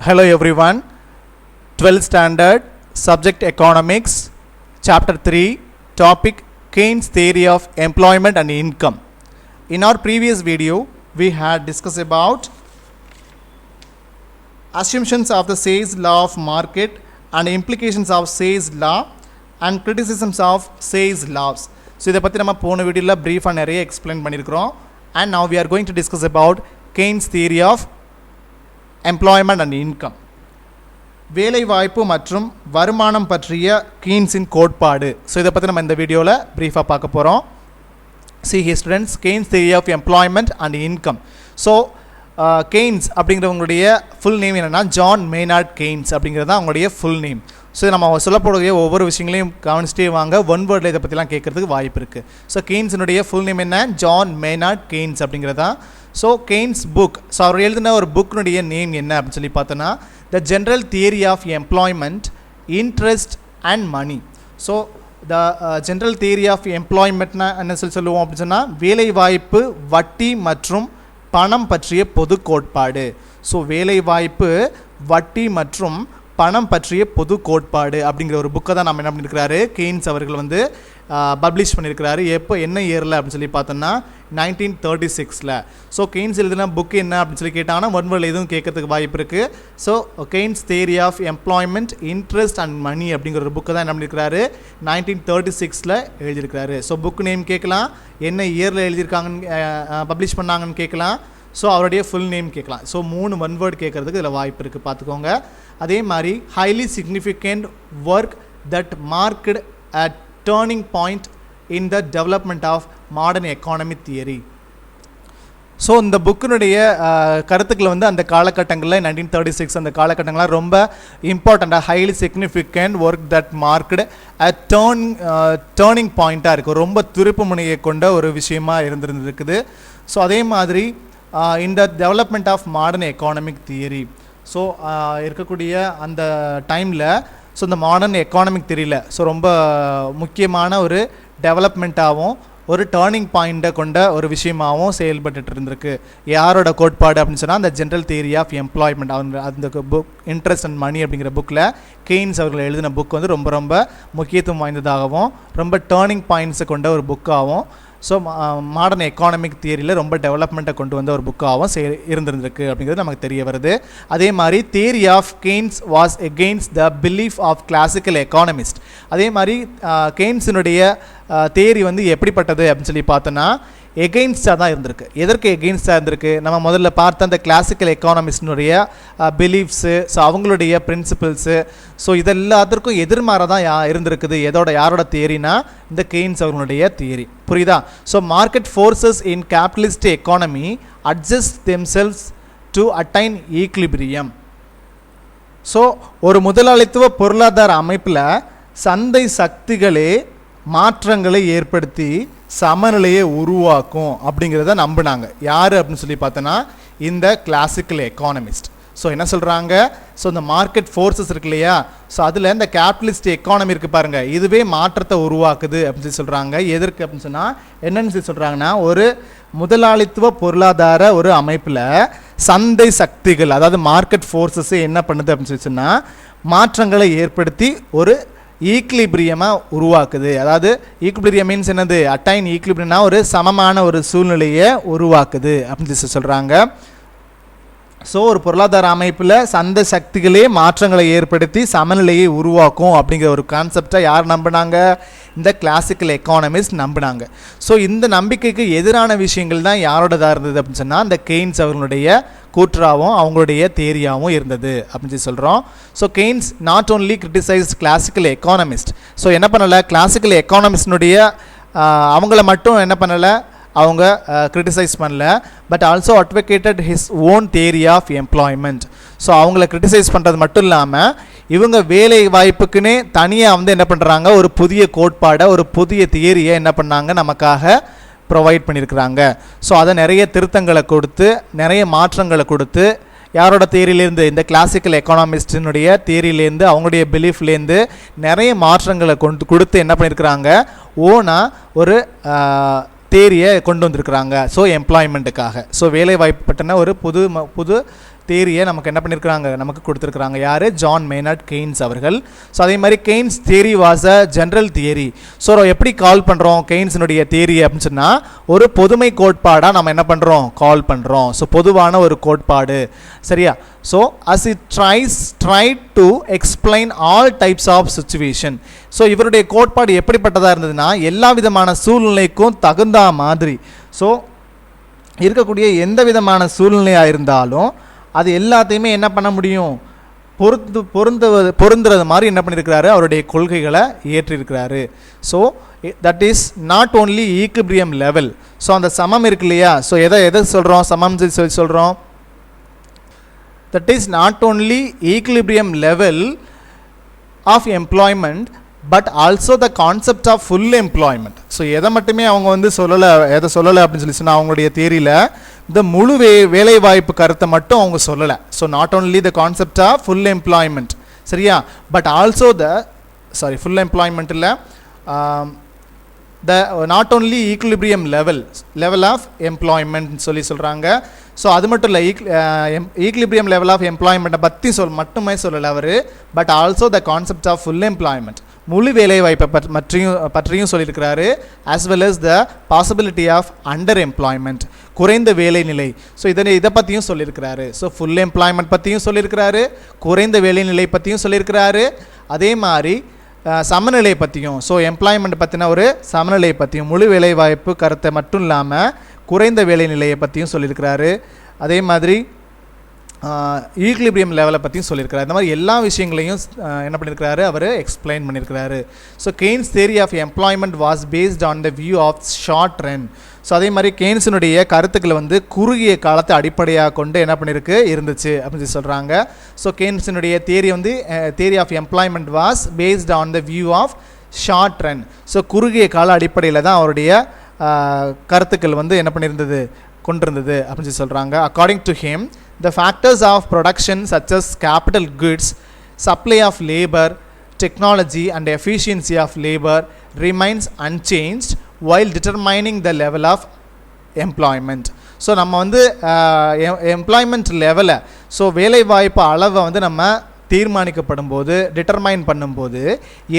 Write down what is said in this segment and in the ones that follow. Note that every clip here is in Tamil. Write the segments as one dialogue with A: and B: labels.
A: Hello everyone, 12th standard, subject economics, chapter 3, topic Keynes theory of employment and income. In our previous video, we had discussed about assumptions of the Say's law of market and implications of Say's law and criticisms of Say's laws. So இதை பற்றி நம்ம போன வீடியோவில் பிரீஃபாக நிறைய எக்ஸ்பிளைன் பண்ணியிருக்கிறோம். And now we are going to discuss about Keynes theory of employment and income. வேலை வாய்ப்பு மற்றும் வருமானம் பற்றிய கீன்ஸின் கோட்பாடு. ஸோ இதை பற்றி நம்ம இந்த வீடியோவில் ப்ரீஃபாக பார்க்க போகிறோம். See here students, Keynes theory of employment and income. So Keynes அப்படிங்கிறவங்களுடைய ஃபுல் நேம் என்னென்னா ஜான் மேனார்ட் கெய்ன்ஸ் அப்படிங்கிறது தான் அவங்களுடைய ஃபுல் நேம். ஸோ நம்ம சொல்லக்கூடிய ஒவ்வொரு விஷயங்களையும் கவனிச்சிட்டே வாங்க, ஒன் வேர்டில் இதை பற்றிலாம் கேட்குறதுக்கு வாய்ப்பு இருக்குது. ஸோ கெய்ன்ஸினுடைய ஃபுல் நேம் என்ன? ஜான் மேனார்ட் கெய்ன்ஸ் அப்படிங்கிறதா. ஸோ கெய்ன்ஸ் புக், ஸோ அவர் எழுதின ஒரு புக்கினுடைய நேம் என்ன அப்படின்னு சொல்லி பார்த்தோன்னா the general theory of employment, interest and money. So the general theory of எம்ப்ளாய்மெண்ட்னா என்ன சொல்லுவோம் அப்படின்னு சொன்னால் வேலைவாய்ப்பு, வட்டி மற்றும் பணம் பற்றிய பொது கோட்பாடு. ஸோ வேலைவாய்ப்பு, வட்டி மற்றும் பணம் பற்றிய பொது கோட்பாடு அப்படிங்கிற ஒரு புக்கை தான் நம்ம என்ன பண்ணியிருக்கிறாரு, கெய்ன்ஸ் அவர்கள் வந்து பப்ளிஷ் பண்ணியிருக்கிறாரு. எப்போ, என்ன இயரில் அப்படின்னு சொல்லி பார்த்தோன்னா 1936. ஸோ கெய்ன்ஸ் எழுதின புக் என்ன அப்படின்னு சொல்லி கேட்டாங்கன்னா ஒன் வேர்டில் எதுவும் கேட்கறதுக்கு வாய்ப்பு இருக்குது. So Keynes theory of employment, interest and money அப்படிங்கிற ஒரு புக்கை தான் என்ன பண்ணியிருக்கிறாரு 1936 எழுதியிருக்கிறாரு. ஸோ புக் நேம் கேட்கலாம், என்ன இயரில் எழுதியிருக்காங்கன்னு பப்ளிஷ் பண்ணாங்கன்னு கேட்கலாம், ஸோ அவருடைய ஃபுல் நேம் கேட்கலாம். ஸோ 3 ஒன் வேர்டு கேட்குறதுக்கு இதில் வாய்ப்பு இருக்குது, பார்த்துக்கோங்க. அதே மாதிரி highly significant work that marked a turning point in the development of modern economy theory. So இந்த புக்கினுடைய கருத்துக்களை வந்து அந்த காலகட்டங்களில் 1936 அந்த காலகட்டங்களில் ரொம்ப இம்பார்ட்டண்ட்டாக highly significant work that marked a turning பாயிண்ட்டாக இருக்குது, ரொம்ப திருப்பு முனையை கொண்ட ஒரு விஷயமாக இருந்திருக்குது. ஸோ அதே மாதிரி இந்த development of modern economic theory. So இருக்கக்கூடிய அந்த டைமில் ஸோ இந்த மாடர்ன் எக்கானமிக் தியரியில் ஸோ ரொம்ப முக்கியமான ஒரு டெவலப்மெண்ட்டாகவும் ஒரு டேர்னிங் பாயிண்ட்டை கொண்ட ஒரு விஷயமாகவும் செயல்பட்டு இருந்திருக்கு. யாரோட கோட்பாடு அப்படின்னு சொன்னால் அந்த ஜென்ரல் தியரி ஆஃப் எம்ப்ளாய்மெண்ட், அந்த புக் இன்ட்ரெஸ்ட் அண்ட் மணி அப்படிங்கிற புக்கில் கெய்ன்ஸ் அவர்கள் எழுதின புக் வந்து ரொம்ப ரொம்ப முக்கியத்துவம் வாய்ந்ததாகவும் ரொம்ப டேர்னிங் பாயிண்ட்ஸை கொண்ட ஒரு புக்காகவும் ஸோ மாடர்ன் எக்கானமிக் தியரியில் ரொம்ப டெவலப்மெண்ட்டை கொண்டு வந்த ஒரு புக்காகவும் இருந்திருக்கு அப்படிங்கிறது நமக்கு தெரிய வருது. அதே மாதிரி theory of Keynes was against the belief of classical economist. அதே மாதிரி கெய்ன்ஸினுடைய தியரி வந்து எப்படிப்பட்டது அப்படின்னு சொல்லி பார்த்தோன்னா எகெயின்ஸ்டாக தான் இருந்திருக்கு. எதற்கு எகெயின்ஸ்டாக இருந்திருக்கு? நம்ம முதல்ல பார்த்த அந்த கிளாசிக்கல் எக்கானமிஸ்டினுடைய பிலீஃப்ஸு, ஸோ அவங்களுடைய பிரின்சிபிள்ஸு, ஸோ இதெல்லாத்திற்கும் எதிர்மாறாக தான் இருந்திருக்குது. யாரோட தியரினா இந்த கெய்ன்ஸ் அவர்களுடைய தியரி. புரியுதா? So market forces in capitalist economy adjust themselves to attain equilibrium. So ஒரு முதலாளித்துவ பொருளாதார அமைப்பில் சந்தை சக்திகளே மாற்றங்களை ஏற்படுத்தி சமநிலையை உருவாக்கும் அப்படிங்கிறத நம்பினாங்க. யார் அப்படின்னு சொல்லி பார்த்தோன்னா இந்த கிளாசிக்கல் எக்கானமிஸ்ட். ஸோ என்ன சொல்கிறாங்க, ஸோ இந்த மார்க்கெட் ஃபோர்ஸஸ் இருக்கு இல்லையா, ஸோ அதில் இந்த கேபிட்டலிஸ்ட் எக்கானமி இருக்குது பாருங்கள், இதுவே மாற்றத்தை உருவாக்குது அப்படின்னு சொல்லி சொல்கிறாங்க. எதற்கு அப்படின்னு சொன்னால் என்னன்னு சொல்லி சொல்கிறாங்கன்னா ஒரு முதலாளித்துவ பொருளாதார ஒரு அமைப்பில் சந்தை சக்திகள், அதாவது மார்க்கெட் ஃபோர்ஸஸ் என்ன பண்ணுது அப்படின்னு சொல்லி சொன்னால் மாற்றங்களை ஏற்படுத்தி ஒரு ஈக்லிபிரியமாக உருவாக்குது. அதாவது ஈக்லிபிரியம் மீன்ஸ் என்னது, அட்டைன் ஈக்லிபிரியம்னா ஒரு சமமான ஒரு சூழ்நிலையை உருவாக்குது அப்படின்னு சொல்கிறாங்க. ஸோ ஒரு பொருளாதார அமைப்பில் சந்தை சக்திகளே மாற்றங்களை ஏற்படுத்தி சமநிலையை உருவாக்கும் அப்படிங்கிற ஒரு கான்செப்டை யார் நம்பினாங்க? இந்த கிளாசிக்கல் எக்கானமிஸ்ட் நம்பினாங்க. ஸோ இந்த நம்பிக்கைக்கு எதிரான விஷயங்கள் தான் யாரோடதாக இருந்தது அப்படின்னு சொன்னால் அந்த கெய்ன்ஸ் அவர்களுடைய கூற்றாகவும் அவங்களுடைய தியரியாகவும் இருந்தது அப்படின்னு சொல்லி சொல்கிறோம். So Keynes not only criticised classical economist. So என்ன பண்ணலை, கிளாசிக்கல் எக்கானமிஸ்டினுடைய அவங்கள மட்டும் என்ன பண்ணலை, அவங்க கிரிட்டிசைஸ் பண்ணல, but also advocated his own theory of employment. So அவங்கள கிரிட்டிசைஸ் பண்ணுறது மட்டும் இல்லாமல் இவங்க வேலை வாய்ப்புக்குன்னே தனியாக வந்து என்ன பண்ணுறாங்க, ஒரு புதிய கோட்பாடை, ஒரு புதிய தியரியை என்ன பண்ணாங்க நமக்காக ப்ரொவைட் பண்ணியிருக்கிறாங்க. ஸோ அதை நிறைய திருத்தங்களை கொடுத்து நிறைய மாற்றங்களை கொடுத்து யாரோட தியரியிலேருந்து, இந்த கிளாசிக்கல் எக்கானமிஸ்டினுடைய தியரியிலேருந்து, அவங்களுடைய பிலீஃப்லேருந்து நிறைய மாற்றங்களை கொடுத்து என்ன பண்ணியிருக்கிறாங்க, ஓனாக ஒரு தியரியை கொண்டு வந்திருக்கிறாங்க. ஸோ எம்ப்ளாய்மெண்ட்டுக்காக, ஸோ வேலை வாய்ப்பு பற்றின ஒரு புது தேரியை நமக்கு என்ன பண்ணியிருக்கிறாங்க, நமக்கு கொடுத்துருக்குறாங்க. யார்? ஜான் மெய்னார்ட் கெய்ன்ஸ் அவர்கள். ஸோ அதே மாதிரி Keynes theory was a general theory. So எப்படி கால் பண்ணுறோம் கெய்ன்ஸினுடைய தியரி அப்படின்னு சொன்னால், ஒரு பொதுமை கோட்பாடாக நம்ம என்ன பண்ணுறோம், கால் பண்ணுறோம். ஸோ பொதுவான ஒரு கோட்பாடு, சரியா? So as it tried to explain all types of situation. So இவருடைய கோட்பாடு எப்படிப்பட்டதாக இருந்ததுன்னா, எல்லா விதமான சூழ்நிலைக்கும் தகுந்த மாதிரி, ஸோ இருக்கக்கூடிய எந்த விதமான சூழ்நிலையாக இருந்தாலும் அது எல்லாத்தையுமே என்ன பண்ண முடியும், பொருந்துறது மாதிரி என்ன பண்ணியிருக்கிறாரு, அவருடைய கொள்கைகளை ஏற்றிருக்கிறாரு. So that is not only equilibrium level. So அந்த சமம் இருக்கு இல்லையா, ஸோ எதை சொல்கிறோம், சமம் சொல்கிறோம். That is not only equilibrium level of employment but also the concept of full employment. So எதை மட்டுமே அவங்க வந்து எதை சொல்லலை அப்படின்னு சொல்லி சொன்னால், அவங்களுடைய தியரியில் இந்த முழு வேலைவாய்ப்பு கருத்தை மட்டும் அவங்க சொல்லலை. So not only the concept of full employment, சரியா, பட் ஆல்சோ ஃபுல் எம்ப்ளாய்மெண்ட் இல்லை, not only equilibrium level of employment சொல்லி சொல்கிறாங்க. ஸோ அது மட்டும் இல்லை, ஈக்லிபிரியம் லெவல் ஆஃப் எம்ப்ளாய்மெண்ட்டை பற்றி மட்டுமே சொல்லலை அவர், but also the concept of full employment, முழு வேலைவாய்ப்பை பற்றியும் சொல்லியிருக்கிறாரு. As well as the possibility of underemployment, குறைந்த வேலை நிலை. ஸோ இதை பற்றியும் சொல்லியிருக்கிறாரு. ஸோ ஃபுல் எம்ப்ளாய்மெண்ட் பற்றியும் சொல்லியிருக்கிறாரு, குறைந்த வேலை நிலை பற்றியும் சொல்லியிருக்கிறாரு, அதே மாதிரி சமநிலை பற்றியும். ஸோ எம்ப்ளாய்மெண்ட் பற்றின ஒரு சமநிலை பற்றியும், முழு வேலைவாய்ப்பு கருத்தை மட்டும் இல்லாமல் குறைந்த வேலை நிலையை பற்றியும் சொல்லியிருக்கிறாரு, அதே மாதிரி ஈக்லிபிரியம் லெவலை பற்றியும் சொல்லியிருக்கிறார். இந்த மாதிரி எல்லா விஷயங்களையும் என்ன பண்ணியிருக்கிறாரு, அவர் எக்ஸ்பிளைன் பண்ணியிருக்கிறாரு. So Keynes theory of employment was based on the view of short run. So அதே மாதிரி கெய்ன்ஸினுடைய கருத்துக்களை வந்து குறுகிய காலத்தை அடிப்படையாக கொண்டு என்ன இருந்துச்சு அப்படின்னு சொல்கிறாங்க. ஸோ கெய்ன்ஸினுடைய தியரி வந்து theory of employment was based on the view of short run. So குறுகிய கால அடிப்படையில் தான் அவருடைய கருத்துக்கள் வந்து என்ன பண்ணியிருந்தது, கொண்டிருந்தது அப்படின்னு சொல்லி சொல்கிறாங்க. According to him, the factors of production such as capital goods, supply of labor, technology and efficiency of labor remains unchanged while determining the level of employment. So நம்ம வந்து எம்ப்ளாய்மெண்ட் லெவலை, ஸோ வேலைவாய்ப்பு அளவை வந்து நம்ம தீர்மானிக்கப்படும் போது, டிட்டர்மைன் பண்ணும்போது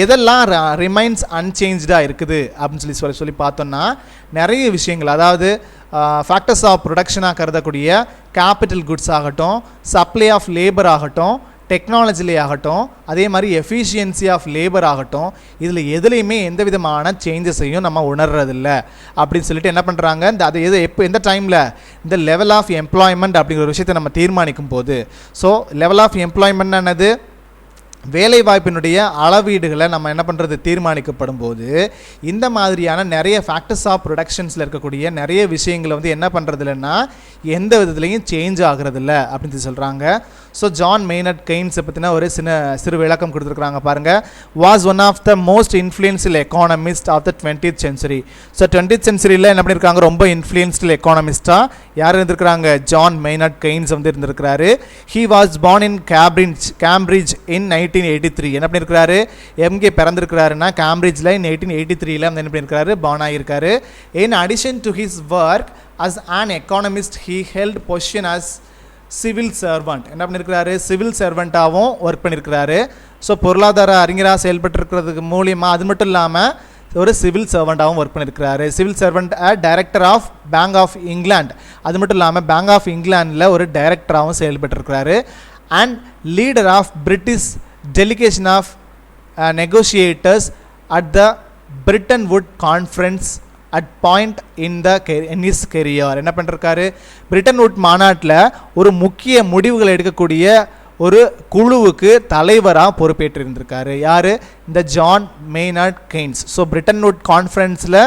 A: எதெல்லாம் ரிமைன்ஸ் அன்சேஞ்சாக இருக்குது அப்படின்னு சொல்லி பார்த்தோம்னா, நிறைய விஷயங்கள், அதாவது ஃபேக்டர்ஸ் ஆஃப் ப்ரொடக்ஷனாக கருதக்கூடிய கேபிட்டல் குட்ஸ் ஆகட்டும், சப்ளை ஆஃப் லேபர் ஆகட்டும், டெக்னாலஜிலே ஆகட்டும், அதே மாதிரி எஃபிஷியன்சி ஆஃப் லேபர் ஆகட்டும், இதில் எதுலேயுமே எந்த விதமான சேஞ்சஸையும் நம்ம உணர்றதில்லை அப்படின்னு சொல்லிட்டு என்ன பண்ணுறாங்க, அது எந்த டைமில் இந்த லெவல் ஆஃப் எம்ப்ளாய்மெண்ட் அப்படிங்கிற ஒரு விஷயத்தை நம்ம தீர்மானிக்கும் போது. ஸோ லெவல் ஆஃப் எம்ப்ளாய்மெண்ட் என்னது, வேலைவாய்ப்பினுடைய அளவீடுகளை நம்ம என்ன பண்ணுறது, தீர்மானிக்கப்படும் போது இந்த மாதிரியான நிறைய ஃபேக்டர்ஸ் ஆஃப் ப்ரொடக்ஷன்ஸில் இருக்கக்கூடிய நிறைய விஷயங்களை வந்து என்ன பண்ணுறது இல்லைன்னா எந்த விதத்துலையும் சேஞ்ச் ஆகுறதில்ல அப்படின்னு சொல்கிறாங்க. ஸோ ஜான் மெய்னார்ட் கெய்ன்ஸை பற்றின ஒரு சிறு விளக்கம் கொடுத்துருக்குறாங்க பாருங்கள். Was one of the most influential economist of the 20th century. So 20th centuryயில் என்ன பண்ணியிருக்காங்க, ரொம்ப இன்ஃப்ளூயன்ஷியல் எக்கானமிஸ்ட்டாக யார் இருந்திருக்கிறாங்க, ஜான் மெய்னார்ட் கெய்ன்ஸ் வந்து இருந்திருக்கிறாரு. He was born in Cambridge in 1883. என்ன பண்ணியிருக்கிறாரு, எங்கே பிறந்திருக்கிறாருன்னா கேம்பிரிட்ஜில் இன் 1883 என்ன பண்ணியிருக்கிறாரு, பார்ன் ஆகியிருக்காரு. In addition to his work as an economist he held position as civil servant. என்ன பண்ணியிருக்கிறாரு, சிவில் சர்வெண்ட்டாகவும் ஒர்க் பண்ணியிருக்கிறாரு. ஸோ பொருளாதார அறிஞராக செயல்பட்டுருக்கிறதுக்கு மூலியமாக அது மட்டும் இல்லாமல் ஒரு சிவில் சர்வெண்ட்டாகவும் ஒர்க் பண்ணியிருக்கிறாரு. Civil servant director of Bank of England, அது மட்டும் இல்லாமல் பேங்க் ஆஃப் இங்கிலாந்தில் ஒரு டைரக்டராகவும் செயல்பட்டுருக்கிறாரு. And leader of British delegation of negotiators at the Bretton Woods conference at point in his career. என்ன பண்ணிருக்காரு, பிரிட்டன் வுட் மாநாட்டில் ஒரு முக்கிய முடிவுகளை எடுக்கக்கூடிய ஒரு குழுவுக்கு தலைவராக பொறுப்பேற்றிருந்திருக்காரு. யார், இந்த John Maynard Keynes. So Bretton Woods கான்ஃபரன்ஸில்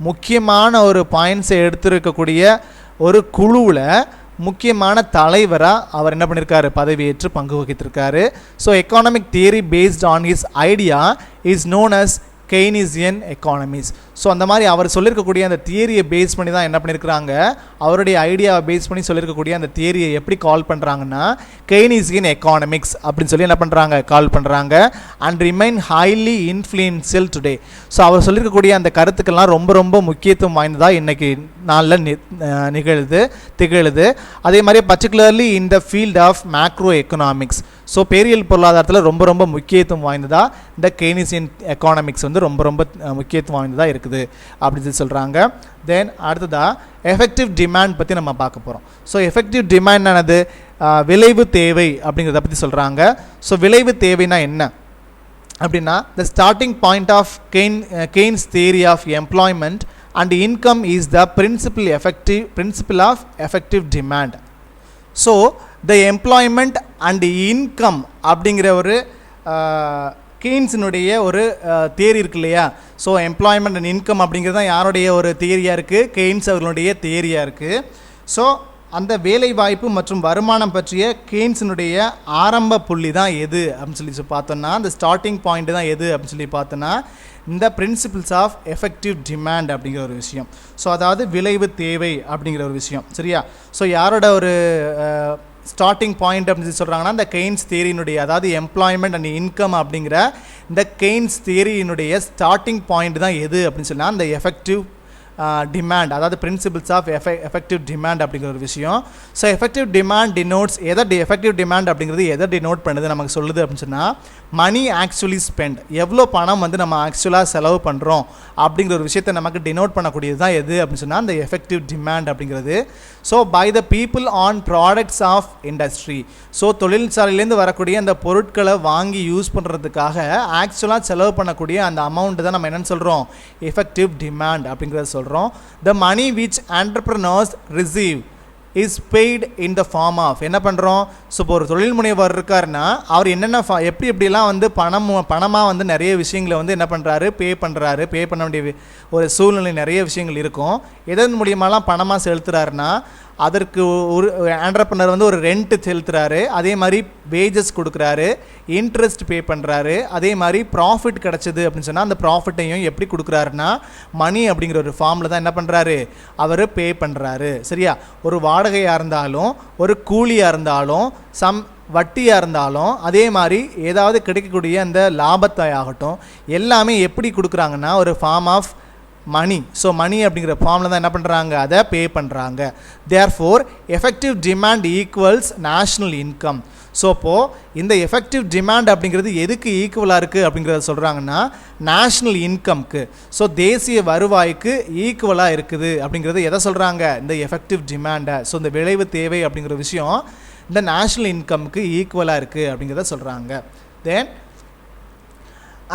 A: முக்கியமான ஒரு பாயிண்ட்ஸை எடுத்திருக்கக்கூடிய ஒரு குழுவில் முக்கியமான தலைவராக அவர் என்ன பண்ணியிருக்காரு, பதவியேற்று பங்கு வகித்திருக்காரு. So economic theory based on his idea is known as Keynesian economics. So அந்த மாதிரி அவர் சொல்லியிருக்கக்கூடிய அந்த தியரியை பேஸ் பண்ணி தான் என்ன பண்ணியிருக்கிறாங்க, அவருடைய ஐடியாவை பேஸ் பண்ணி சொல்லியிருக்கக்கூடிய அந்த தியரியை எப்படி கால் பண்ணுறாங்கன்னா கெய்னிசியன் எக்கானமிக்ஸ் அப்படின்னு சொல்லி என்ன பண்ணுறாங்க, கால் பண்ணுறாங்க. And remain highly influential today. So அவர் சொல்லியிருக்கக்கூடிய அந்த கருத்துக்கெல்லாம் ரொம்ப ரொம்ப முக்கியத்துவம் வாய்ந்ததாக இன்றைக்கி நாளில் திகழுது. அதே மாதிரி particularly in the field of macroeconomics. So பேரியல் பொருளாதாரத்தில் ரொம்ப ரொம்ப முக்கியத்துவம் வாய்ந்ததாக இந்த கெய்னிசியன் எக்கானமிக்ஸ் வந்து ரொம்ப ரொம்ப முக்கியத்துவம் வாய்ந்ததாக இருக்குது அப்படின்னு சொல்லி சொல்கிறாங்க. தென் அடுத்ததாக எஃபெக்டிவ் டிமாண்ட் பற்றி நம்ம பார்க்க போகிறோம். ஸோ எஃபெக்டிவ் டிமாண்ட் ஆனது விளைவு தேவை அப்படிங்கிறத பற்றி சொல்கிறாங்க. ஸோ விளைவு தேவைனா என்ன அப்படின்னா, the starting point of Keynes theory of employment and income is the principle of effective demand. So the employment and income அப்படிங்கிற ஒரு கெய்ன்ஸினுடைய ஒரு தியரி இருக்கு இல்லையா. ஸோ எம்ப்ளாய்மெண்ட் அண்ட் இன்கம் அப்படிங்கிறது தான் யாருடைய ஒரு தியரியாக இருக்குது, கெய்ன்ஸ் அவர்களுடைய தியரியாக இருக்குது. ஸோ அந்த வேலை வாய்ப்பு மற்றும் வருமானம் பற்றிய கெய்ன்ஸினுடைய ஆரம்ப புள்ளி தான் எது அப்படின்னு சொல்லி பார்த்தோன்னா, அந்த ஸ்டார்டிங் பாயிண்ட் தான் எது அப்படின்னு சொல்லி பார்த்தோன்னா இந்த பிரின்சிபிள்ஸ் ஆஃப் எஃபெக்டிவ் டிமாண்ட் அப்படிங்கிற ஒரு விஷயம். ஸோ அதாவது விளைவு தேவை அப்படிங்கிற ஒரு விஷயம். சரியா. ஸோ யாரோட ஒரு ஸ்டார்டிங் பாயிண்ட் அப்படின்னு சொல்லி சொல்கிறாங்கன்னா இந்த கெய்ன்ஸ் தியரியினுடைய, அதாவது எம்ப்ளாய்மெண்ட் அண்ட் இன்கம் அப்படிங்கிற இந்த கெய்ன்ஸ் தியரியினுடைய ஸ்டார்டிங் பாயிண்ட் தான் எது அப்படின்னு சொன்னால் அந்த எஃபெக்டிவ் டிமாண்ட், அதாவது பிரின்சிபிள்ஸ் ஆஃப் எஃபெக்டிவ் டிமாண்ட் அப்படிங்கிற ஒரு விஷயம். So effective demand denotes effective demand அப்படிங்கிறது எதை டினோட் பண்ணுது நமக்கு சொல்லுது அப்படின்னு சொன்னால் மணி ஆக்சுவலி ஸ்பெண்ட், எவ்வளோ பணம் வந்து நம்ம ஆக்சுவலாக செலவு பண்ணுறோம் அப்படிங்கிற ஒரு விஷயத்தை நமக்கு டினோட் பண்ணக்கூடியது தான் எது அப்படின்னு சொன்னால் அந்த எஃபெக்டிவ் டிமாண்ட் அப்படிங்கிறது. So by the people on products of industry. So தொழிற்சாலையிலேருந்து வரக்கூடிய அந்த பொருட்களை வாங்கி யூஸ் பண்ணுறதுக்காக ஆக்சுவலாக செலவு பண்ணக்கூடிய அந்த அமௌண்ட்டு தான் நம்ம என்னென்னு சொல்கிறோம், எஃபெக்டிவ் டிமாண்ட் அப்படிங்கிறத சொல்கிறோம். The money which entrepreneurs receive is paid in the form of, என்ன பண்ணுறோம், ஸோ இப்போ ஒரு தொழில் முனைவர் இருக்காருன்னா அவர் என்னென்ன எப்படிலாம் வந்து பணமாக வந்து நிறைய விஷயங்களை வந்து என்ன பண்ணுறாரு, பே பண்ண வேண்டிய ஒரு சூழ்நிலை நிறைய விஷயங்கள் இருக்கும். எதன் மூலியமாலாம் பணமாக செலுத்துகிறாருன்னா அதற்கு ஒரு ஆண்டர்ப்ரனர் வந்து ஒரு ரெண்ட்டு செலுத்துகிறாரு, அதே மாதிரி வேஜஸ் கொடுக்குறாரு, இன்ட்ரெஸ்ட் பே பண்ணுறாரு, அதே மாதிரி ப்ராஃபிட் கிடச்சிது அப்படின்னு சொன்னால் அந்த ப்ராஃபிட்டையும் எப்படி கொடுக்குறாருன்னா மணி அப்படிங்கிற ஒரு ஃபார்மில் தான் என்ன பண்ணுறாரு, அவர் பே பண்ணுறாரு. சரியா. ஒரு வாடகையாக இருந்தாலும் ஒரு கூலியாக இருந்தாலும் வட்டியாக இருந்தாலும் அதே மாதிரி ஏதாவது கிடைக்கக்கூடிய அந்த லாபத்தை ஆகட்டும் எல்லாமே எப்படி கொடுக்குறாங்கன்னா ஒரு ஃபார்ம் ஆஃப் மணி. ஸோ மணி அப்படிங்கிற ஃபார்மில் தான் என்ன பண்ணுறாங்க, அதை பே பண்ணுறாங்க. Therefore effective demand equals national income. So இப்போது இந்த எஃபெக்டிவ் டிமாண்ட் அப்படிங்கிறது எதுக்கு ஈக்குவலாக இருக்குது அப்படிங்கிறத சொல்கிறாங்கன்னா நேஷ்னல் இன்கம்க்கு, ஸோ தேசிய வருவாய்க்கு ஈக்குவலாக இருக்குது அப்படிங்கிறது எதை சொல்கிறாங்க, இந்த எஃபெக்டிவ் டிமாண்டை. ஸோ இந்த விளைவு தேவை அப்படிங்கிற விஷயம் இந்த நேஷ்னல் இன்கம்க்கு ஈக்குவலாக இருக்குது அப்படிங்கிறத சொல்கிறாங்க. தென்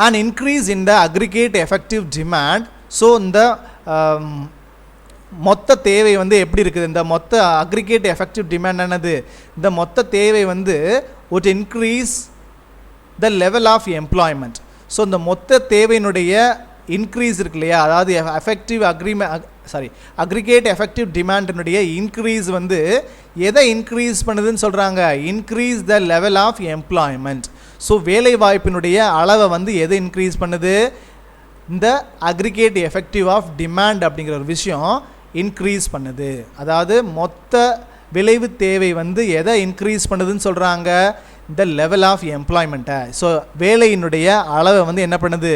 A: an increase in the aggregate effective demand. So இந்த மொத்த தேவை வந்து எப்படி இருக்குது, இந்த மொத்த அக்ரிகேட் எஃபெக்டிவ் டிமாண்ட் என்னது, இந்த மொத்த தேவை வந்து would increase the level of employment. So இந்த மொத்த தேவையினுடைய இன்க்ரீஸ் இருக்கு இல்லையா, அதாவது அக்ரிகேட் எஃபெக்டிவ் டிமாண்டினுடைய இன்க்ரீஸ் வந்து எதை இன்க்ரீஸ் பண்ணுதுன்னு சொல்கிறாங்க, increase the level of employment. So வேலை வாய்ப்பினுடைய அளவை வந்து எதை இன்க்ரீஸ் பண்ணுது, இந்த அக்ரிகேட் எஃபெக்டிவ் ஆஃப் டிமாண்ட் அப்படிங்கிற ஒரு விஷயம் இன்க்ரீஸ் பண்ணுது. அதாவது மொத்த விளைவு தேவை வந்து எதை இன்க்ரீஸ் பண்ணுதுன்னு சொல்கிறாங்க, இந்த லெவல் ஆஃப் எம்ப்ளாய்மெண்ட்டை. ஸோ வேலையினுடைய அளவை வந்து என்ன பண்ணுது,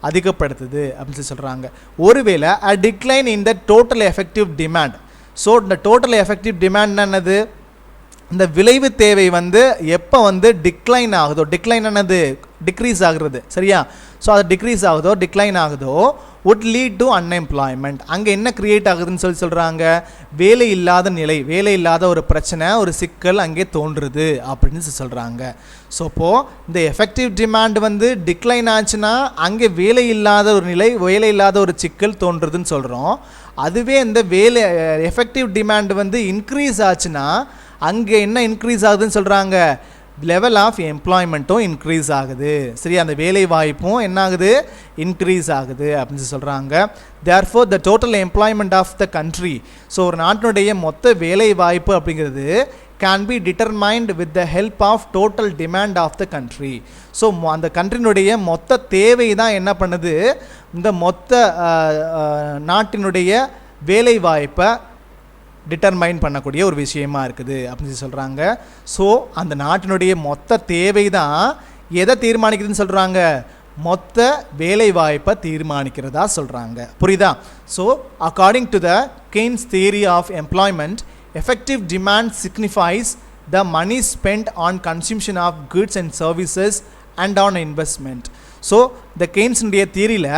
A: அதிகப்படுத்துது அப்படின்னு சொல்லி சொல்கிறாங்க. ஒருவேளை a decline in the total effective demand. So இந்த டோட்டல் எஃபெக்டிவ் டிமாண்ட் என்னது, இந்த விளைவு தேவை வந்து எப்போ வந்து டிக்ளைன் ஆகுதோ, டிக்ளைன் என்னது டிக்ரீஸ் ஆகுறது. சரியா. ஸோ அது டிக்ரீஸ் ஆகுதோ டிக்ளைன் ஆகுதோ would lead to unemployment. அங்கே என்ன கிரியேட் ஆகுதுன்னு சொல்கிறாங்க, வேலை இல்லாத நிலை, வேலை இல்லாத ஒரு பிரச்சனை, ஒரு சிக்கல் அங்கே தோன்றுறது அப்படின்னு சொல்கிறாங்க. ஸோ இப்போது இந்த எஃபெக்டிவ் டிமாண்ட் வந்து டிக்ளைன் ஆச்சுன்னா அங்கே வேலை இல்லாத ஒரு நிலை, வேலை இல்லாத ஒரு சிக்கல் தோன்றுறதுன்னு சொல்கிறோம். அதுவே இந்த வேலை எஃபெக்டிவ் டிமாண்ட் வந்து இன்க்ரீஸ் ஆச்சுன்னா அங்கே என்ன இன்க்ரீஸ் ஆகுதுன்னு சொல்கிறாங்க, லெவல் ஆஃப் எம்ப்ளாய்மெண்ட்டும் இன்க்ரீஸ் ஆகுது. சரி. அந்த வேலை வாய்ப்பும் என்ன ஆகுது, இன்க்ரீஸ் ஆகுது அப்படின்னு சொல்கிறாங்க. Therefore the total employment of the country. So ஒரு நாட்டினுடைய மொத்த வேலை வாய்ப்பு அப்படிங்கிறது can be determined with the help of total demand of the country. So அந்த கண்ட்ரினுடைய மொத்த தேவை தான் என்ன பண்ணுது, இந்த மொத்த நாட்டினுடைய வேலை வாய்ப்பை டிட்டர்மைன் பண்ணக்கூடிய ஒரு விஷயமா இருக்குது அப்படின்னு சொல்கிறாங்க. ஸோ அந்த நாட்டினுடைய மொத்த தேவை தான் எதை தீர்மானிக்குதுன்னு சொல்கிறாங்க, மொத்த வேலை வாய்ப்பை தீர்மானிக்கிறதா சொல்கிறாங்க. புரியுதா? So according to the Keynes theory of employment, effective demand signifies the money spent on consumption of goods and services and on investment. So இந்த கெய்ன்ஸுடைய தியரியில்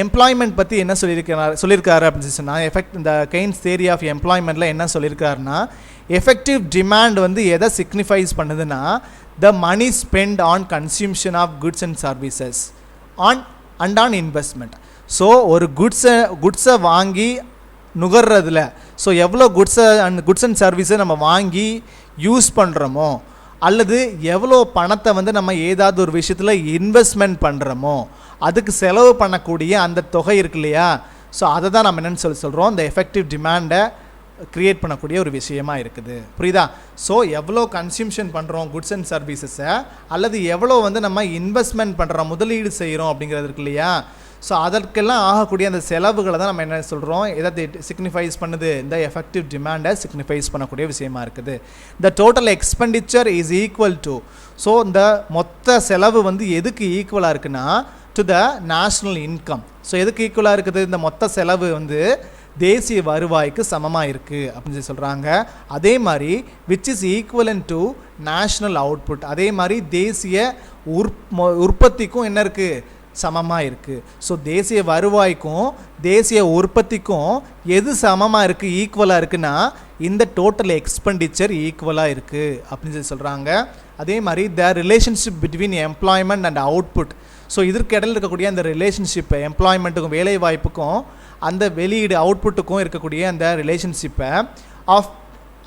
A: எம்ப்ளாய்மெண்ட் பற்றி என்ன சொல்லியிருக்காரு அப்படின்னு சொன்னால், இந்த கெய்ன்ஸ் தியரி ஆஃப் எம்ப்ளாய்மெண்ட்டில் என்ன சொல்லியிருக்காருன்னா, எஃபெக்டிவ் டிமாண்ட் வந்து எதை சிக்னிஃபைஸ் பண்ணுதுன்னா, the money spent on consumption of goods and services and on investment. So ஒரு குட்ஸை வாங்கி நுகர்றதுல, ஸோ எவ்வளோ குட்ஸ் அண்ட் சர்வீஸை நம்ம வாங்கி யூஸ் பண்ணுறோமோ, அல்லது எவ்வளோ பணத்தை வந்து நம்ம ஏதாவது ஒரு விஷயத்தில் இன்வெஸ்ட்மெண்ட் பண்ணுறோமோ, அதுக்கு செலவு பண்ணக்கூடிய அந்த தொகை இருக்கு இல்லையா, ஸோ அதை தான் நம்ம என்னென்னு சொல்கிறோம், இந்த எஃபெக்டிவ் டிமாண்டை க்ரியேட் பண்ணக்கூடிய ஒரு விஷயமா இருக்குது. புரியுதா? ஸோ எவ்வளோ கன்சியூம்ஷன் பண்ணுறோம் குட்ஸ் அண்ட் சர்வீசஸை, அல்லது எவ்வளோ வந்து நம்ம இன்வெஸ்ட்மெண்ட் பண்ணுறோம், முதலீடு செய்கிறோம் அப்படிங்கிறது இருக்கு இல்லையா, ஸோ அதற்கெல்லாம் ஆகக்கூடிய அந்த செலவுகளை தான் நம்ம என்ன சொல்கிறோம், எதை சிக்னிஃபைஸ் பண்ணுது, இந்த எஃபெக்டிவ் டிமாண்டை சிக்னிஃபைஸ் பண்ணக்கூடிய விஷயமா இருக்குது. The total expenditure is equal to, so இந்த மொத்த செலவு வந்து எதுக்கு ஈக்குவலாக இருக்குன்னா, to the national income. So எதுக்கு ஈக்குவலாக இருக்குது, இந்த மொத்த செலவு வந்து தேசிய வருவாய்க்கு சமமாக இருக்குது அப்படின்னு சொல்லி சொல்கிறாங்க. அதே மாதிரி which is equivalent to national output, அதே மாதிரி தேசிய உற்பத்திக்கும் என்ன இருக்குது, சமமாக இருக்குது. ஸோ தேசிய வருவாய்க்கும் தேசிய உற்பத்திக்கும் எது சமமாக இருக்குது, ஈக்குவலாக இருக்குன்னா, இந்த டோட்டல் எக்ஸ்பெண்டிச்சர் ஈக்குவலாக இருக்குது அப்படின்னு சொல்லி சொல்கிறாங்க. அதே மாதிரி the relationship between employment and output. So இதற்கு இடையில் இருக்கக்கூடிய அந்த ரிலேஷன்ஷிப்பை, எம்ப்ளாய்மெண்ட்டுக்கும் வேலை வாய்ப்புக்கும் அந்த வெளியீடு அவுட்புட்டுக்கும் இருக்கக்கூடிய அந்த ரிலேஷன்ஷிப்பை of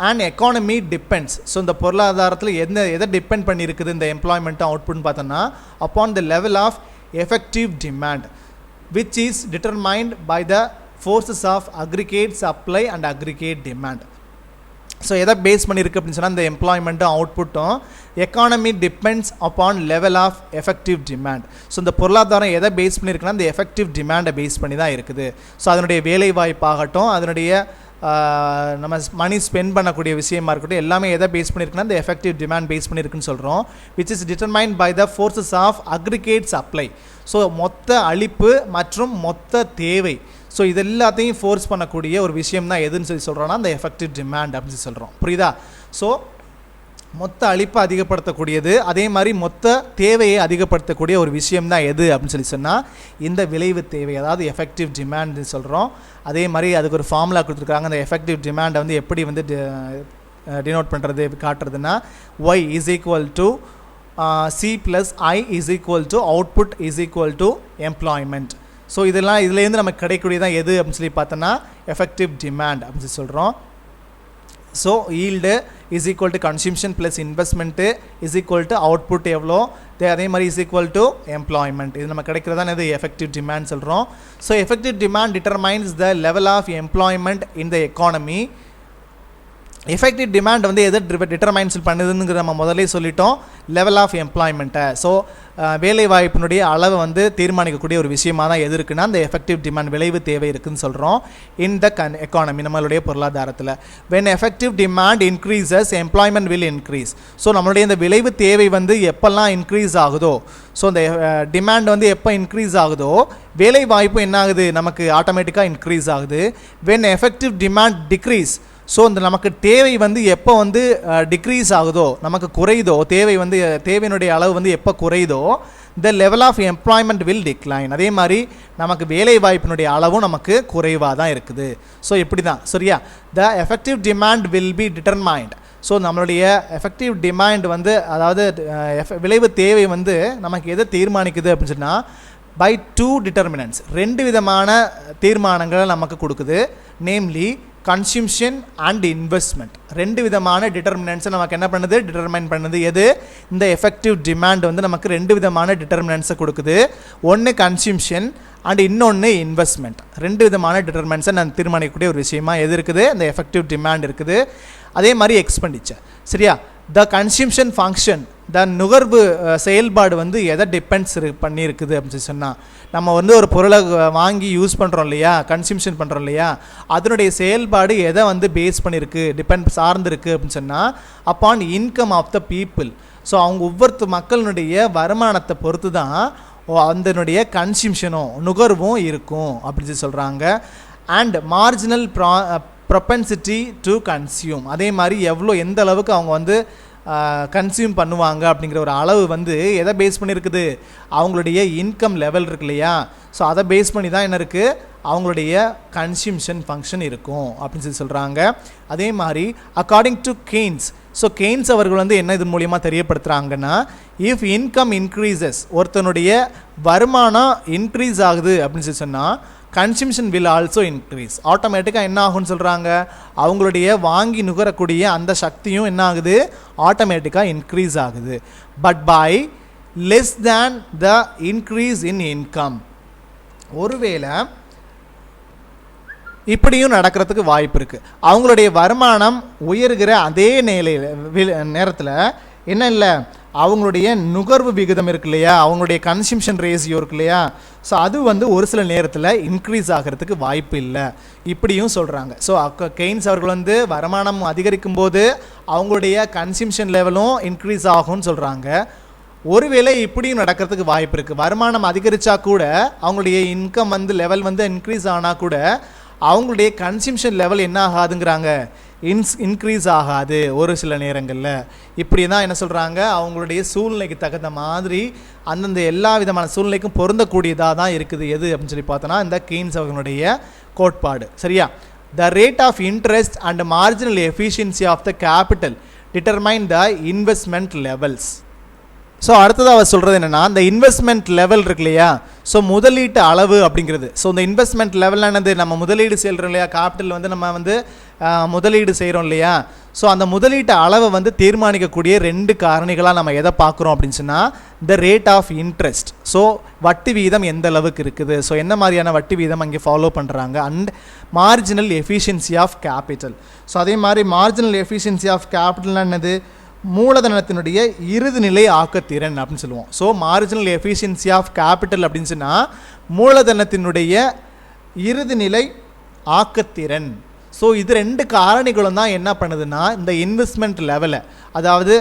A: and economy depends. So இந்த பொருளாதாரத்தில் எதை டிபெண்ட் பண்ணியிருக்குது இந்த எம்ப்ளாய்மெண்ட்டும் அவுட்புட்னு பார்த்தோன்னா, upon the level of effective demand which is determined by the forces of aggregate supply and aggregate demand. So எதை பேஸ் பண்ணியிருக்கு அப்படின்னு சொன்னால், இந்த எம்ப்ளாய்மெண்ட்டும் அவுட்புட்டும் economy depends upon level of effective demand. So இந்த பொருளாதாரம் எதை பேஸ் பண்ணியிருக்குன்னா, இந்த எஃபெக்டிவ் டிமாண்டை பேஸ் பண்ணி தான் இருக்குது. ஸோ அதனுடைய வேலை வாய்ப்பாகட்டும், அதனுடைய நம்ம மணி ஸ்பெண்ட் பண்ணக்கூடிய விஷயமா இருக்கட்டும், எல்லாமே எதை பேஸ் பண்ணியிருக்குன்னா, இந்த எஃபெக்டிவ் டிமாண்ட் பேஸ் பண்ணியிருக்குன்னு சொல்கிறோம். Which is determined by the forces of aggregate supply. So மொத்த அளிப்பு மற்றும் மொத்த தேவை, ஸோ இது எல்லாத்தையும் ஃபோர்ஸ் பண்ணக்கூடிய ஒரு விஷயம் தான் எதுன்னு சொல்லி சொல்கிறோன்னா, அந்த எஃபெக்டிவ் டிமாண்ட் அப்படின்னு சொல்லி சொல்கிறோம். புரியுதா? ஸோ மொத்த அளிப்பை அதிகப்படுத்தக்கூடியது, அதே மாதிரி மொத்த தேவையை அதிகப்படுத்தக்கூடிய ஒரு விஷயம் தான் எது அப்படின்னு சொல்லி சொன்னால், இந்த விளைவு தேவை, அதாவது எஃபெக்டிவ் டிமாண்ட் சொல்கிறோம். அதே மாதிரி அதுக்கு ஒரு ஃபார்முலா கொடுத்துருக்காங்க. அந்த எஃபெக்டிவ் டிமாண்டை வந்து எப்படி வந்து டினோட் பண்ணுறது, காட்டுறதுன்னா, y is equal to C + I is equal to output is equal to employment. So இதுலேருந்து நமக்கு கிடைக்கக்கூடியதான் எது அப்படின்னு சொல்லி பார்த்தோன்னா, எஃபெக்டிவ் டிமாண்ட் அப்படின்னு சொல்லி சொல்கிறோம். So yield is equal to consumption plus investment is equal to output எவ்வளோ, அதே மாதிரி இஸ் ஈக்குவல் டு எம்ப்ளாய்மெண்ட். இது நம்ம கிடைக்கிறதா இது எஃபெக்டிவ் டிமாண்ட் சொல்கிறோம். So effective demand determines the level of employment in the economy. Effective demand வந்து எதை டிட்டர்மைன்ஸ் பண்ணுதுங்கிற நம்ம முதலே சொல்லிட்டோம், லெவல் ஆஃப் எம்ப்ளாய்மெண்ட்டை. ஸோ வேலைவாய்ப்பினுடைய அளவை வந்து தீர்மானிக்கக்கூடிய ஒரு விஷயமாக தான் எது இருக்குன்னா, அந்த எஃபெக்டிவ் டிமாண்ட் விளைவு தேவை இருக்குதுன்னு சொல்கிறோம் இன் த எக்கானமி, நம்மளுடைய பொருளாதாரத்தில். When effective demand increases employment will increase. So நம்மளுடைய இந்த விளைவு தேவை வந்து எப்போல்லாம் இன்க்ரீஸ் ஆகுதோ, ஸோ இந்த டிமாண்ட் வந்து எப்போ இன்க்ரீஸ் ஆகுதோ, வேலை வாய்ப்பு என்ன ஆகுது, நமக்கு ஆட்டோமேட்டிக்காக இன்க்ரீஸ் ஆகுது. When effective demand decrease, so இந்த நமக்கு தேவை வந்து எப்போ வந்து டிக்ரீஸ் ஆகுதோ, நமக்கு குறையுதோ, தேவையினுடைய அளவு வந்து எப்போ குறையுதோ, the level of employment will decline. அதே மாதிரி நமக்கு வேலை வாய்ப்பினுடைய அளவும் நமக்கு குறைவாக தான் இருக்குது. ஸோ இப்படி தான், சரியா? த effective demand will be determined. So நம்மளுடைய எஃபெக்டிவ் டிமாண்ட் வந்து, அதாவது விளைவு தேவை வந்து நமக்கு எதை தீர்மானிக்குது அப்படின்னு சொன்னால், பை 2 டிட்டர்மினன்ட்ஸ், 2 விதமான தீர்மானங்களை நமக்கு கொடுக்குது. Namely consumption and investment. 2 விதமான டிட்டர்மினன்ட்ஸை நமக்கு என்ன பண்ணுது, டிட்டர்மைன் பண்ணுது. எது, இந்த எஃபெக்டிவ் டிமாண்ட் வந்து நமக்கு 2 விதமான டிட்டர்மினன்ட்ஸை கொடுக்குது. ஒன்று கன்சியூம்ஷன் அண்ட் இன்னொன்று இன்வெஸ்ட்மெண்ட். 2 விதமான டிட்டர்மினன்ட்ஸை நான் தீர்மானிக்கக்கூடிய ஒரு விஷயமா எது இருக்குது, இந்த எஃபெக்டிவ் டிமாண்ட் இருக்குது. அதே மாதிரி எக்ஸ்பெண்டிச்சர். சரியா? த கன்சியூம்ஷன் ஃபங்க்ஷன், த நுகர்வு செயல்பாடு வந்து எதை டிபெண்ட்ஸ் பண்ணியிருக்குது அப்படின்னு சொன்னால், நம்ம வந்து ஒரு பொருளை வாங்கி யூஸ் பண்ணுறோம் இல்லையா, கன்சியூம்ஷன் பண்ணுறோம் இல்லையா, அதனுடைய செயல்பாடு எதை வந்து பேஸ் பண்ணியிருக்கு, சார்ந்திருக்கு அப்படின்னு சொன்னால் upon income of the people. So அவங்க ஒவ்வொரு மக்களினுடைய வருமானத்தை பொறுத்து தான் அதனுடைய கன்சியூம்ஷனும் நுகர்வும் இருக்கும் அப்படின்னு சொல்கிறாங்க. And marginal propensity to consume, அதே மாதிரி எந்த அளவுக்கு அவங்க வந்து கன்சியூம் பண்ணுவாங்க அப்படிங்கிற ஒரு அளவு வந்து எதை பேஸ் பண்ணியிருக்குது, அவங்களுடைய இன்கம் லெவல் இருக்கு இல்லையா, ஸோ அதை பேஸ் பண்ணி தான் என்ன இருக்குது, அவங்களுடைய கன்சியூம்ஷன் ஃபங்க்ஷன் இருக்கும் அப்படின்னு சொல்கிறாங்க. அதே மாதிரி according to Keynes, so Keynes அவர்கள் வந்து என்ன இது மூலியமாக தெரியப்படுத்துகிறாங்கன்னா, இஃப் இன்கம் இன்க்ரீசஸ், ஒருத்தனுடைய வருமானம் இன்க்ரீஸ் ஆகுது அப்படின்னு சொன்னால் கன்சியூம்ஷன் வில் ஆல்சோ இன்க்ரீஸ். ஆட்டோமேட்டிக்காக என்ன ஆகும்னு சொல்கிறாங்க, அவங்களுடைய வாங்கி நுகரக்கூடிய அந்த சக்தியும் என்ன ஆகுது, ஆட்டோமேட்டிக்காக இன்க்ரீஸ் ஆகுது. But by less than the increase in income, ஒருவேளை இப்படியும் நடக்கிறதுக்கு வாய்ப்பு இருக்குது. அவங்களுடைய வருமானம் உயர்கிற அதே நேரத்தில் என்ன இல்லை, அவங்களுடைய நுகர்வு விகிதம் இருக்கு இல்லையா, அவங்களுடைய கன்சியூம்ஷன் ரேஷியோ இருக்கு இல்லையா, ஸோ அது வந்து ஒரு சில நேரத்தில் இன்க்ரீஸ் ஆகிறதுக்கு வாய்ப்பு இல்லை இப்படியும் சொல்கிறாங்க. ஸோ கெய்ன்ஸ் அவர்கள் வந்து வருமானம் அதிகரிக்கும் போது அவங்களுடைய கன்சியூம்ஷன் லெவலும் இன்க்ரீஸ் ஆகும்னு சொல்கிறாங்க. ஒருவேளை இப்படியும் நடக்கிறதுக்கு வாய்ப்பு இருக்குது. வருமானம் அதிகரித்தா கூட அவங்களுடைய இன்கம் வந்து லெவல் வந்து இன்க்ரீஸ் ஆனால் கூட அவங்களுடைய கன்சியூம்ஷன் லெவல் என்ன ஆகாதுங்கிறாங்க, இன்க்ரீஸ் ஆகாது ஒரு சில நேரங்களில். இப்படி தான் என்ன சொல்கிறாங்க, அவங்களுடைய சூழ்நிலைக்கு தகுந்த மாதிரி அந்தந்த எல்லா விதமான சூழ்நிலைக்கும் பொருந்தக்கூடியதாக தான் இருக்குது. எது அப்படின்னு சொல்லி பார்த்தோன்னா இந்த கெய்ன்ஸ் அவர்களுடைய கோட்பாடு. சரியா? The rate of interest and marginal efficiency of the capital determine the investment levels. So அடுத்ததாக அவர் சொல்கிறது என்னென்னா, இந்த இன்வெஸ்ட்மெண்ட் லெவல் இருக்கு இல்லையா, ஸோ முதலீட்டு அளவு அப்படிங்கிறது. ஸோ இந்த இன்வெஸ்ட்மெண்ட் லெவல் என்னது, நம்ம முதலீடு செய்கிறோம் இல்லையா, கேபிட்டல் வந்து நம்ம வந்து முதலீடு செய்கிறோம் இல்லையா, ஸோ அந்த முதலீட்டு அளவை வந்து தீர்மானிக்கக்கூடிய 2 காரணிகளாக நம்ம எதை பார்க்குறோம் அப்படின்னு சொன்னால், the rate of interest, so வட்டி வீதம் எந்த அளவுக்கு இருக்குது, ஸோ என்ன மாதிரியான வட்டி வீதம் அங்கே ஃபாலோ பண்ணுறாங்க, and marginal efficiency of capital. So அதே மாதிரி மார்ஜினல் எஃபிஷியன்சி ஆஃப் கேபிட்டல்னா என்னது, மூலதனத்தினுடைய இறுதிநிலை ஆக்கத்திறன் அப்படின்னு சொல்லுவோம். So marginal efficiency of capital அப்படின்னு சொன்னால் மூலதனத்தினுடைய இறுதிநிலை ஆக்கத்திறன். ஸோ இது 2 காரணிகளும் தான் என்ன பண்ணுதுன்னா இந்த இன்வெஸ்ட்மெண்ட் லெவலை, அதாவது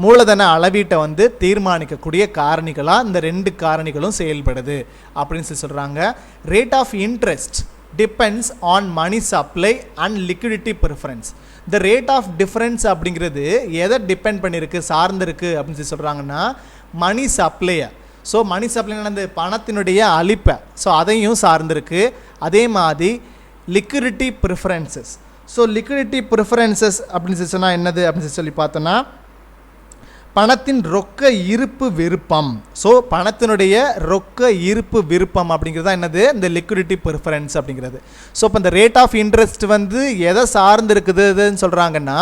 A: மூலதன அளவீட்டை வந்து தீர்மானிக்கக்கூடிய காரணிகளாக இந்த 2 காரணிகளும் செயல்படுது அப்படின்னு சொல்கிறாங்க. Rate of interest depends on money supply and liquidity preference. இந்த ரேட் ஆஃப் டிஃபரன்ஸ் அப்படிங்கிறது எதை டிபெண்ட் பண்ணியிருக்கு, சார்ந்திருக்கு அப்படின்னு சொல்லி சொல்கிறாங்கன்னா மணி சப்ளையை. ஸோ மணி சப்ளைனா அந்த பணத்தினுடைய அளிப்பை, ஸோ அதையும் சார்ந்திருக்கு. அதே மாதிரி liquidity preferences. So liquidity preferences அப்படின்னு சொன்னால் என்னது அப்படின்னு சொல்லி பார்த்தோன்னா பணத்தின் ரொக்க இருப்பு விருப்பம். ஸோ பணத்தினுடைய ரொக்க இருப்பு விருப்பம் அப்படிங்கிறது தான் என்னது, இந்த லிக்விடிட்டி ப்ரிஃபரன்ஸ் அப்படிங்கிறது. ஸோ இப்போ இந்த ரேட் ஆஃப் இன்ட்ரெஸ்ட் வந்து எதை சார்ந்து இருக்குதுன்னு சொல்கிறாங்கன்னா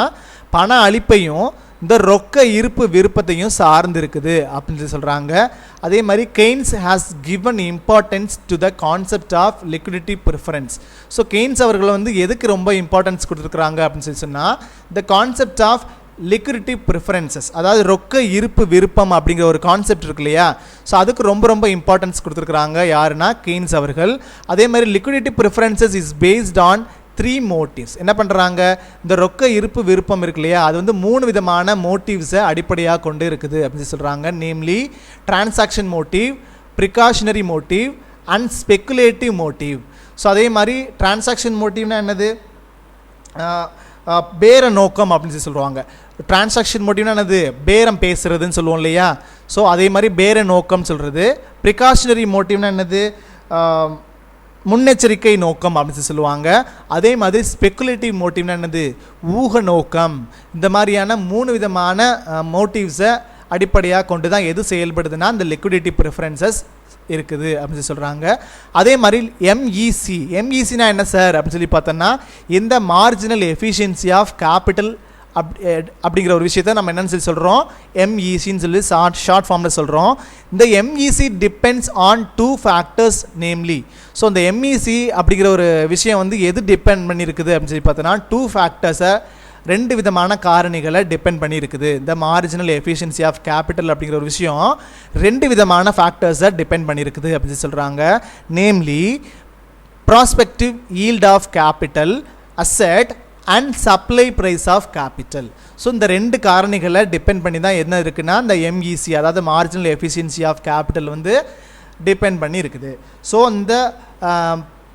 A: பண அளிப்பையும் இந்த ரொக்க இருப்பு விருப்பத்தையும் சார்ந்து இருக்குது அப்படின்னு சொல்கிறாங்க. அதே மாதிரி Keynes has given importance to the concept of liquidity preference. So Keynes அவர்கள் வந்து எதுக்கு ரொம்ப இம்பார்ட்டன்ஸ் கொடுத்துருக்குறாங்க அப்படின்னு சொல்லி சொன்னால், the concept of liquidity preferences, அதாவது ரொக்க இருப்பு விருப்பம் அப்படிங்கிற ஒரு கான்செப்ட் இருக்கு இல்லையா, ஸோ அதுக்கு ரொம்ப இம்பார்ட்டன்ஸ் கொடுத்துருக்குறாங்க யாருன்னா கெய்ன்ஸ் அவர்கள். அதே மாதிரி liquidity preferences is based on 3 motives. என்ன பண்ணுறாங்க, இந்த ரொக்க இருப்பு விருப்பம் இருக்கு இல்லையா, அது வந்து 3 விதமான மோட்டிவ்ஸை அடிப்படையாக கொண்டு இருக்குது அப்படின்னு சொல்கிறாங்க. Namely transaction motive, precautionary motive and speculative motive. So அதே மாதிரி டிரான்சாக்ஷன் மோட்டிவ்னா என்னது, பேர நோக்கம் அப்படின்னு சொல்லுவாங்க. டிரான்சாக்ஷன் மோட்டிவ்னா என்னது, பேரம் பேசுறதுன்னு சொல்லுவோம் இல்லையா, ஸோ அதே மாதிரி பேர நோக்கம் சொல்கிறது. ப்ரிகாஷனரி மோட்டிவ்னா என்னது, முன்னெச்சரிக்கை நோக்கம் அப்படின்னு சொல்லுவாங்க. அதே மாதிரி ஸ்பெக்குலேட்டிவ் மோட்டிவ்னா என்னது, ஊக நோக்கம். இந்த மாதிரியான 3 விதமான மோட்டிவ்ஸை அடிப்படையாக கொண்டு தான் எது செயல்படுதுன்னா இந்த லிக்விடிட்டி ப்ரிஃபரன்சஸ் இருக்குது அப்படின்னு சொல்கிறாங்க. அதே மாதிரி எம்இசினா என்ன சார் அப்படின்னு சொல்லி பார்த்தோன்னா, இந்த மார்ஜினல் எஃபிஷியன்சி ஆஃப் கேபிட்டல் அப்படிங்கிற ஒரு விஷயத்தை நம்ம என்னன்னு சொல்லி சொல்கிறோம், எம்இசின்னு சொல்லி ஷார்ட் ஃபார்மில் சொல்கிறோம். இந்த MEC depends on 2 factors namely. So இந்த எம்இசி அப்படிங்கிற ஒரு விஷயம் வந்து எது டிபெண்ட் பண்ணியிருக்குது அப்படின்னு சொல்லி பார்த்தோன்னா 2 ஃபேக்டர்ஸை ரெண்டு விதமான காரணிகளை டிபெண்ட் பண்ணி இருக்குது. இந்த மார்ஜினல் எஃபிஷியன்சி ஆஃப் கேபிட்டல் அப்படிங்கிற ஒரு விஷயம் ரெண்டு விதமான ஃபேக்டர்ஸை டிபெண்ட் பண்ணியிருக்குது அப்படின்னு சொல்கிறாங்க. Namely prospective yield of capital, asset and supply price of capital. So இந்த ரெண்டு காரணிகளை டிபெண்ட் பண்ணி தான் என்ன இருக்குன்னா இந்த எம்இசி, அதாவது மார்ஜினல் எஃபிஷியன்சி ஆஃப் கேபிட்டல் வந்து டிபெண்ட் பண்ணி இருக்குது. ஸோ இந்த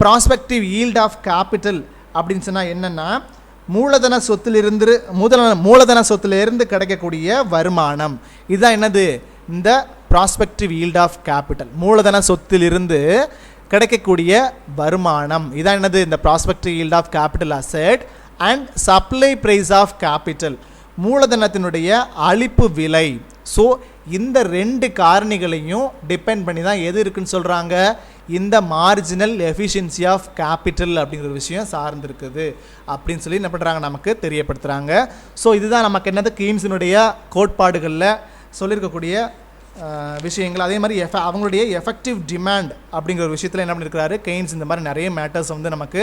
A: ப்ராஸ்பெக்டிவ் ஈல்ட் ஆஃப் கேபிட்டல் அப்படின்னு சொன்னால் என்னென்னா மூலதன சொத்திலிருந்து கிடைக்கக்கூடிய வருமானம். இதுதான் என்னது இந்த ப்ராஸ்பெக்டிவ் ஈல்ட் ஆஃப் கேபிட்டல். மூலதன சொத்திலிருந்து கிடைக்கக்கூடிய வருமானம் இதான் என்னது இந்த prospective yield of capital asset and supply price of capital, மூலதனத்தினுடைய அளிப்பு விலை. ஸோ இந்த ரெண்டு காரணிகளையும் டிபெண்ட் பண்ணி தான் எது இருக்குன்னு சொல்கிறாங்க இந்த மார்ஜினல் எஃபிஷியன்சி ஆஃப் கேபிட்டல் அப்படிங்கிற ஒரு விஷயம் சார்ந்திருக்குது அப்படின்னு சொல்லி என்ன பண்ணுறாங்க நமக்கு தெரியப்படுத்துகிறாங்க. ஸோ இதுதான் நமக்கு என்னது கீன்ஸினுடைய கோட்பாடுகளில் சொல்லியிருக்கக்கூடிய விஷயங்கள். அதே மாதிரி அவங்களுடைய எஃபெக்டிவ் டிமாண்ட் அப்படிங்கிற ஒரு விஷயத்தில் என்ன பண்ணியிருக்கிறாரு கெய்ன்ஸ் இந்த மாதிரி நிறைய மேட்டர்ஸ் வந்து நமக்கு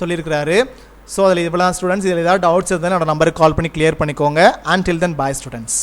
A: சொல்லியிருக்கிறாரு. ஸோ அதில் இவ்வளோ ஸ்டூடெண்ட்ஸ் இதில் ஏதாவது டவுட்ஸ் இருந்தால் என்னோட நம்பருக்கு கால் பண்ணி கிளியர் பண்ணிக்கோங்க. And till then bye students.